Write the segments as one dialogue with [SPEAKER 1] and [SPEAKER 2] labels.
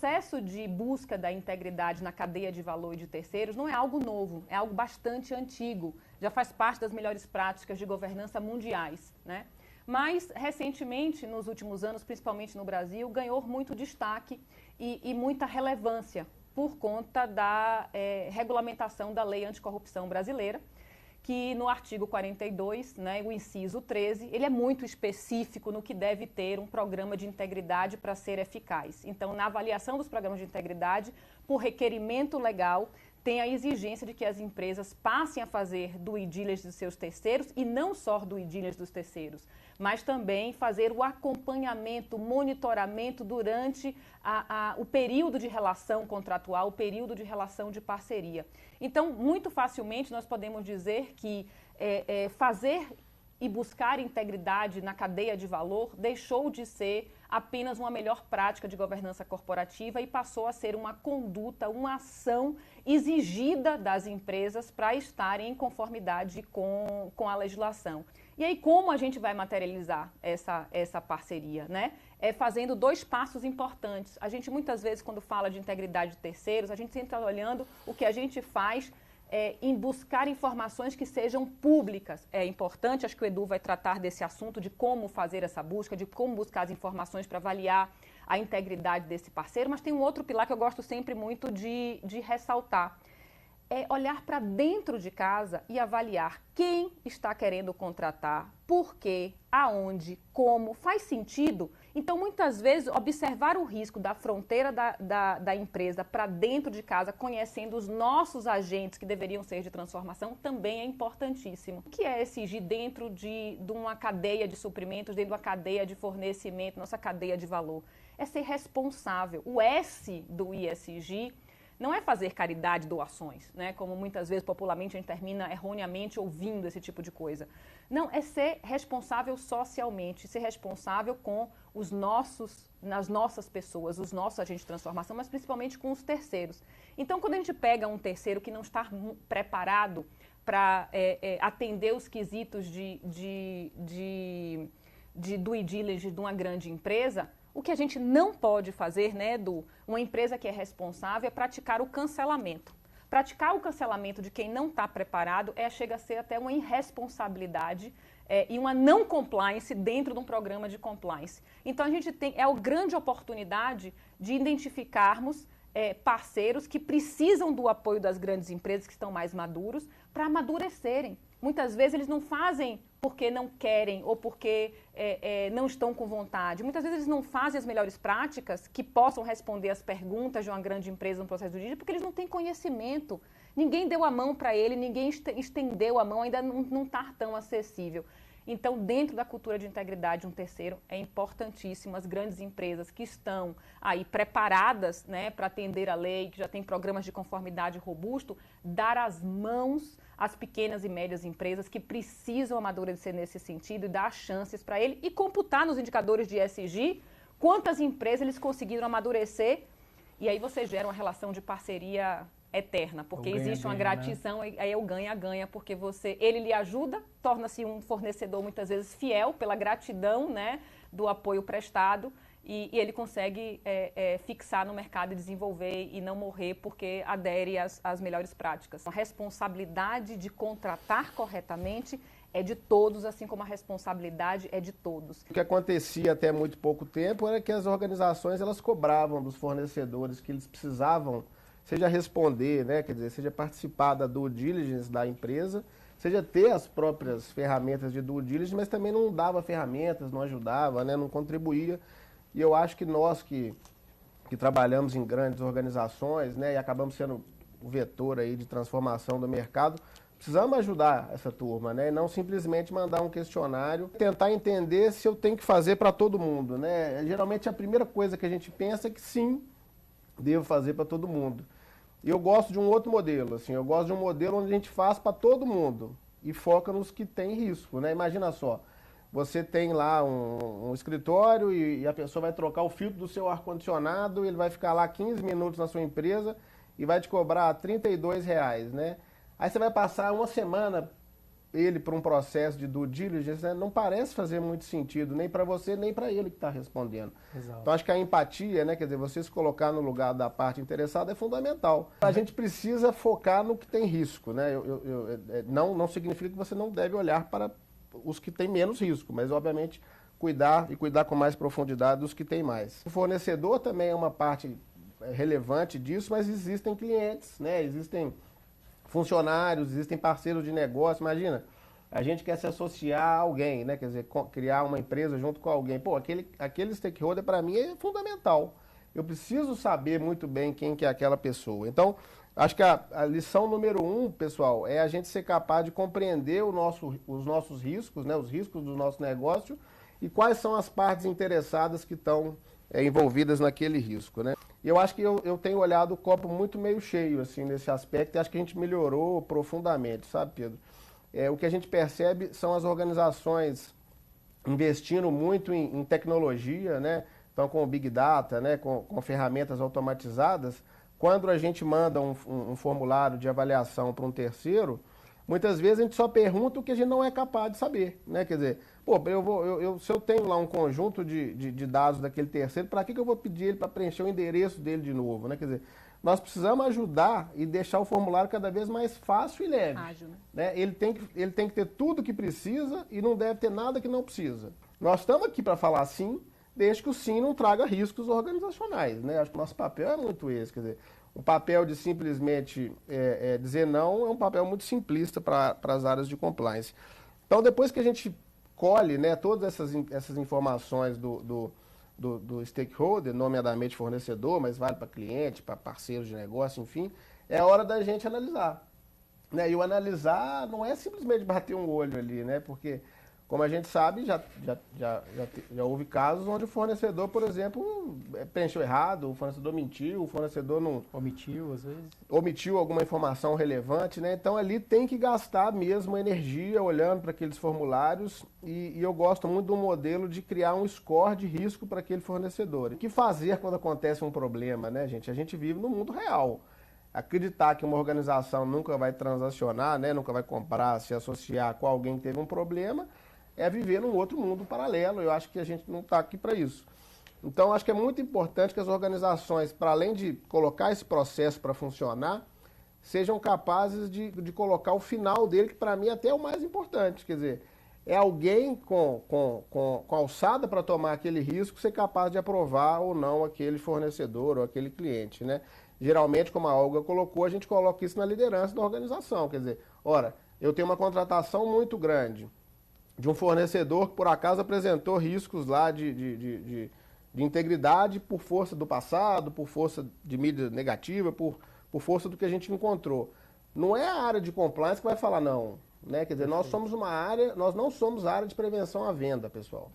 [SPEAKER 1] processo de busca da integridade na cadeia de valor e de terceiros não é algo novo, é algo bastante antigo, já faz parte das melhores práticas de governança mundiais, né? Mas, recentemente, nos últimos anos, principalmente no Brasil, ganhou muito destaque e muita relevância por conta da regulamentação da Lei Anticorrupção brasileira, que no artigo 42, né, o inciso 13, ele é muito específico no que deve ter um programa de integridade para ser eficaz. Então, na avaliação dos programas de integridade, por requerimento legal, tem a exigência de que as empresas passem a fazer due diligence dos seus terceiros, e não só due diligence dos terceiros, mas também fazer o acompanhamento, monitoramento durante o período de relação contratual, o período de relação de parceria. Então, muito facilmente, nós podemos dizer que fazer e buscar integridade na cadeia de valor deixou de ser apenas uma melhor prática de governança corporativa e passou a ser uma conduta, uma ação exigida das empresas para estarem em conformidade com a legislação. E aí, como a gente vai materializar essa parceria, né? Fazendo dois passos importantes. A gente, muitas vezes, quando fala de integridade de terceiros, a gente sempre está olhando o que a gente faz em buscar informações que sejam públicas. É importante, acho que o Edu vai tratar desse assunto, de como fazer essa busca, de como buscar as informações para avaliar a integridade desse parceiro, mas tem um outro pilar que eu gosto sempre muito de ressaltar. É olhar para dentro de casa e avaliar quem está querendo contratar, por quê, aonde, como, faz sentido? Então, muitas vezes, observar o risco da fronteira da empresa para dentro de casa, conhecendo os nossos agentes que deveriam ser de transformação, também é importantíssimo. O que é exigir dentro de uma cadeia de suprimentos, dentro de uma cadeia de fornecimento, nossa cadeia de valor? É ser responsável. O S do ESG não é fazer caridade, doações, né? Como muitas vezes popularmente a gente termina erroneamente ouvindo esse tipo de coisa. Não, é ser responsável socialmente, ser responsável com as nossas pessoas, os nossos agentes de transformação, mas principalmente com os terceiros. Então, quando a gente pega um terceiro que não está preparado para atender os quesitos de due diligence de uma grande empresa, o que a gente não pode fazer, né, uma empresa que é responsável, é praticar o cancelamento. Praticar o cancelamento de quem não está preparado chega a ser até uma irresponsabilidade e uma não compliance dentro de um programa de compliance. Então, a gente tem a grande oportunidade de identificarmos parceiros que precisam do apoio das grandes empresas que estão mais maduros para amadurecerem. Muitas vezes eles não fazem porque não querem ou porque não estão com vontade. Muitas vezes eles não fazem as melhores práticas que possam responder às perguntas de uma grande empresa no processo do dia porque eles não têm conhecimento. Ninguém deu a mão para ele, ninguém estendeu a mão, ainda não está tão acessível. Então, dentro da cultura de integridade de um terceiro, é importantíssimo as grandes empresas que estão aí preparadas, né, para atender a lei, que já tem programas de conformidade robusto, dar as mãos às pequenas e médias empresas que precisam amadurecer nesse sentido e dar chances para ele e computar nos indicadores de ESG quantas empresas eles conseguiram amadurecer, e aí você gera uma relação de parceria eterna, porque existe uma gratidão, né? Aí é o ganha-ganha, porque ele lhe ajuda, torna-se um fornecedor muitas vezes fiel pela gratidão, né, do apoio prestado, e ele consegue fixar no mercado e desenvolver e não morrer porque adere às melhores práticas. A responsabilidade de contratar corretamente é de todos, assim como a responsabilidade é de todos.
[SPEAKER 2] O que acontecia até muito pouco tempo era que as organizações elas cobravam dos fornecedores que eles precisavam, seja responder, né, quer dizer, seja participar da due diligence da empresa, seja ter as próprias ferramentas de due diligence, mas também não dava ferramentas, não ajudava, né, não contribuía. E eu acho que nós que trabalhamos em grandes organizações, né, e acabamos sendo o vetor aí de transformação do mercado, precisamos ajudar essa turma, né, e não simplesmente mandar um questionário, tentar entender se eu tenho que fazer para todo mundo, né. Geralmente a primeira coisa que a gente pensa é que sim, devo fazer para todo mundo. E eu gosto de um outro modelo, assim, eu gosto de um modelo onde a gente faz para todo mundo e foca nos que tem risco, né? Imagina só, você tem lá um escritório e a pessoa vai trocar o filtro do seu ar-condicionado, ele vai ficar lá 15 minutos na sua empresa e vai te cobrar R$ 32, né? Aí você vai passar uma semana ele para um processo de due diligence, né, não parece fazer muito sentido, nem para você, nem para ele que está respondendo.
[SPEAKER 3] Exato.
[SPEAKER 2] Então, acho que a empatia, né, quer dizer, você se colocar no lugar da parte interessada é fundamental. A gente precisa focar no que tem risco, né? Não significa que você não deve olhar para os que têm menos risco, mas, obviamente, cuidar com mais profundidade dos que têm mais. O fornecedor também é uma parte relevante disso, mas existem clientes, né? Existem funcionários, existem parceiros de negócio. Imagina, a gente quer se associar a alguém, né? Quer dizer, criar uma empresa junto com alguém. Pô, aquele stakeholder para mim é fundamental. Eu preciso saber muito bem quem que é aquela pessoa. Então, acho que a lição número 1, pessoal, é a gente ser capaz de compreender os nossos riscos, né? Os riscos do nosso negócio e quais são as partes interessadas que estão envolvidas naquele risco, né? E eu acho que eu tenho olhado o copo muito meio cheio, assim, nesse aspecto, e acho que a gente melhorou profundamente, sabe, Pedro? O que a gente percebe são as organizações investindo muito em tecnologia, né? Então, com o Big Data, né? Com ferramentas automatizadas. Quando a gente manda um formulário de avaliação para um terceiro, muitas vezes a gente só pergunta o que a gente não é capaz de saber, né? Quer dizer, pô, se eu tenho lá um conjunto de dados daquele terceiro, para que eu vou pedir ele para preencher o endereço dele de novo, né? Quer dizer, nós precisamos ajudar e deixar o formulário cada vez mais fácil e leve.
[SPEAKER 1] Ágil, né?
[SPEAKER 2] Né? Ele tem que ter tudo que precisa e não deve ter nada que não precisa. Nós estamos aqui para falar sim, desde que o sim não traga riscos organizacionais, né? Acho que o nosso papel é muito esse, quer dizer, o papel de simplesmente dizer não é um papel muito simplista para as áreas de compliance. Então, depois que a gente colhe, né, todas essas informações do stakeholder, nomeadamente fornecedor, mas vale para cliente, para parceiros de negócio, enfim, é a hora da gente analisar. Né? E o analisar não é simplesmente bater um olho ali, né? Porque, como a gente sabe, já houve casos onde o fornecedor, por exemplo, preencheu errado, o fornecedor mentiu, o fornecedor não...
[SPEAKER 3] Omitiu, às vezes.
[SPEAKER 2] Omitiu alguma informação relevante, né? Então, ali tem que gastar mesmo energia olhando para aqueles formulários e eu gosto muito do modelo de criar um score de risco para aquele fornecedor. O que fazer quando acontece um problema, né, gente? A gente vive no mundo real. Acreditar que uma organização nunca vai transacionar, né? Nunca vai comprar, se associar com alguém que teve um problema... é viver num outro mundo paralelo. Eu acho que a gente não está aqui para isso. Então, acho que é muito importante que as organizações, para além de colocar esse processo para funcionar, sejam capazes de colocar o final dele, que para mim até é o mais importante. Quer dizer, é alguém com alçada para tomar aquele risco ser capaz de aprovar ou não aquele fornecedor ou aquele cliente, né? Geralmente, como a Olga colocou, a gente coloca isso na liderança da organização. Quer dizer, ora, eu tenho uma contratação muito grande de um fornecedor que por acaso apresentou riscos lá de integridade por força do passado, por força de mídia negativa, por força do que a gente encontrou. Não é a área de compliance que vai falar não, né? Quer dizer, nós não somos a área de prevenção à venda, pessoal.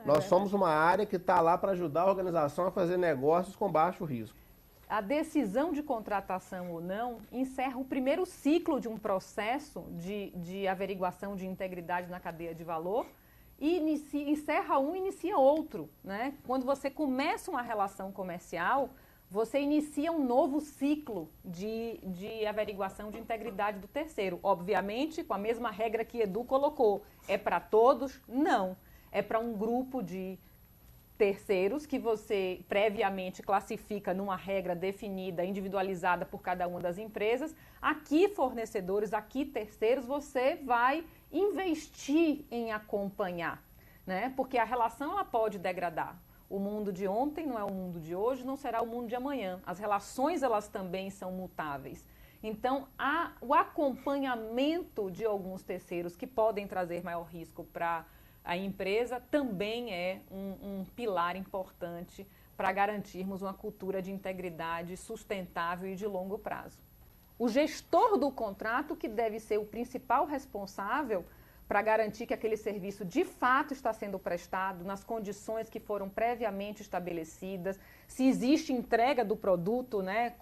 [SPEAKER 2] Nós somos uma área que está lá para ajudar a organização a fazer negócios com baixo risco.
[SPEAKER 1] A decisão de contratação ou não encerra o primeiro ciclo de um processo de averiguação de integridade na cadeia de valor e encerra um e inicia outro, né? Quando você começa uma relação comercial, você inicia um novo ciclo de averiguação de integridade do terceiro. Obviamente, com a mesma regra que Edu colocou. É para todos? Não. É para um grupo de terceiros que você previamente classifica numa regra definida, individualizada por cada uma das empresas. Aqui, fornecedores, aqui, terceiros, você vai investir em acompanhar, né? Porque a relação ela pode degradar. O mundo de ontem não é o mundo de hoje, não será o mundo de amanhã. As relações, elas também são mutáveis. Então, o acompanhamento de alguns terceiros que podem trazer maior risco para a empresa também é um pilar importante para garantirmos uma cultura de integridade sustentável e de longo prazo. O gestor do contrato que deve ser o principal responsável para garantir que aquele serviço de fato está sendo prestado nas condições que foram previamente estabelecidas, se existe entrega do produto, né,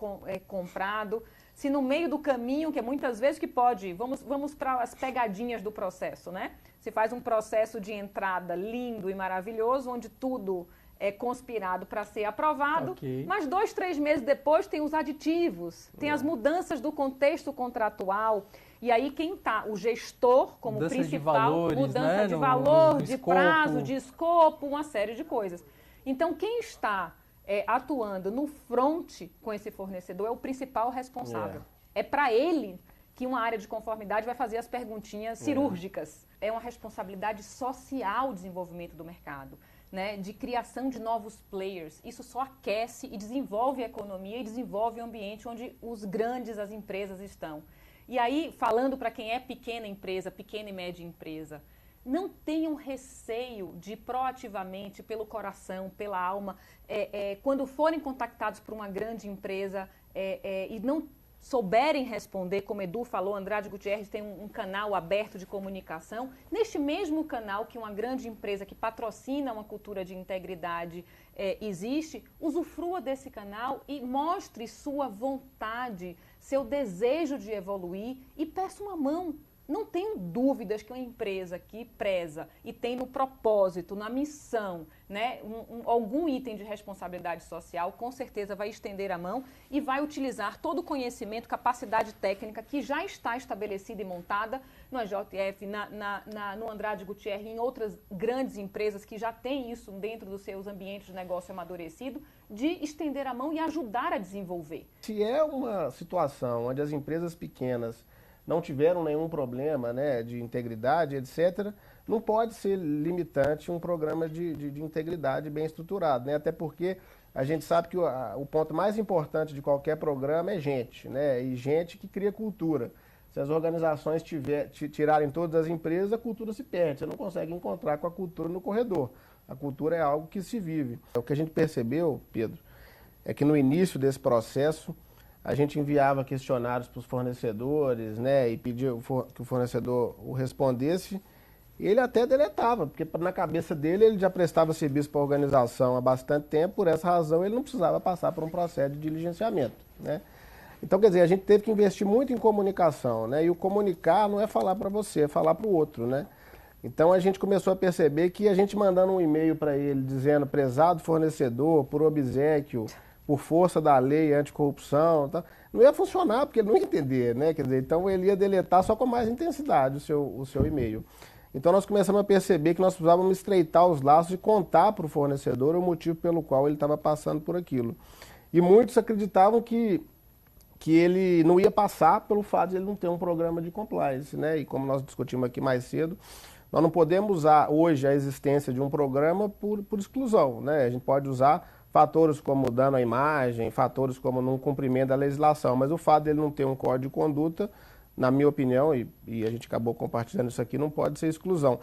[SPEAKER 1] comprado, se no meio do caminho, que é muitas vezes que pode, vamos para as pegadinhas do processo, né? Se faz um processo de entrada lindo e maravilhoso, onde tudo é conspirado para ser aprovado, mas 2, 3 meses depois tem os aditivos, tem as mudanças do contexto contratual. E aí quem está, o gestor como
[SPEAKER 3] mudança
[SPEAKER 1] principal,
[SPEAKER 3] de valores,
[SPEAKER 1] mudança
[SPEAKER 3] né?
[SPEAKER 1] de valor, de
[SPEAKER 3] escopo.
[SPEAKER 1] prazo, de escopo, uma série de coisas. Então quem está atuando no front com esse fornecedor é o principal responsável. É para ele que uma área de conformidade vai fazer as perguntinhas cirúrgicas. É uma responsabilidade social o desenvolvimento do mercado, né? De criação de novos players. Isso só aquece e desenvolve a economia e desenvolve o ambiente onde os grandes, as empresas estão. E aí, falando para quem é pequena empresa, pequena e média empresa, não tenham receio de proativamente, pelo coração, pela alma, quando forem contactados por uma grande empresa e não souberem responder, como Edu falou, Andrade Gutierrez tem um canal aberto de comunicação. Neste mesmo canal que uma grande empresa que patrocina uma cultura de integridade existe, usufrua desse canal e mostre sua vontade, seu desejo de evoluir e peça uma mão. Não tenho dúvidas que uma empresa que preza e tem no propósito, na missão, né, algum item de responsabilidade social, com certeza vai estender a mão e vai utilizar todo o conhecimento, capacidade técnica que já está estabelecida e montada no AJF, no Andrade Gutierrez e em outras grandes empresas que já têm isso dentro dos seus ambientes de negócio amadurecido, de estender a mão e ajudar a desenvolver.
[SPEAKER 2] Se é uma situação onde as empresas pequenas não tiveram nenhum problema, né, de integridade, etc., não pode ser limitante um programa de integridade bem estruturado, né? Até porque a gente sabe que o ponto mais importante de qualquer programa é gente, né? E gente que cria cultura. Se as organizações tirarem todas as empresas, a cultura se perde. Você não consegue encontrar com a cultura no corredor. A cultura é algo que se vive. O que a gente percebeu, Pedro, é que no início desse processo, a gente enviava questionários para os fornecedores, né, e pedia que o fornecedor o respondesse. Ele até deletava, porque na cabeça dele ele já prestava serviço para a organização há bastante tempo, por essa razão ele não precisava passar por um processo de diligenciamento, né? Então, quer dizer, a gente teve que investir muito em comunicação, né? E o comunicar não é falar para você, é falar para o outro, né? Então a gente começou a perceber que a gente mandando um e-mail para ele dizendo prezado fornecedor, por obséquio, por força da lei anticorrupção, tá? Não ia funcionar, porque ele não ia entender, né? Quer dizer, então ele ia deletar só com mais intensidade o seu e-mail. Então nós começamos a perceber que nós precisávamos estreitar os laços e contar para o fornecedor o motivo pelo qual ele estava passando por aquilo. E muitos acreditavam que ele não ia passar pelo fato de ele não ter um programa de compliance, né? E como nós discutimos aqui mais cedo, nós não podemos usar hoje a existência de um programa por exclusão, né? A gente pode usar fatores como dano à imagem, fatores como não cumprimento da legislação, mas o fato dele não ter um código de conduta, na minha opinião, e a gente acabou compartilhando isso aqui, não pode ser exclusão.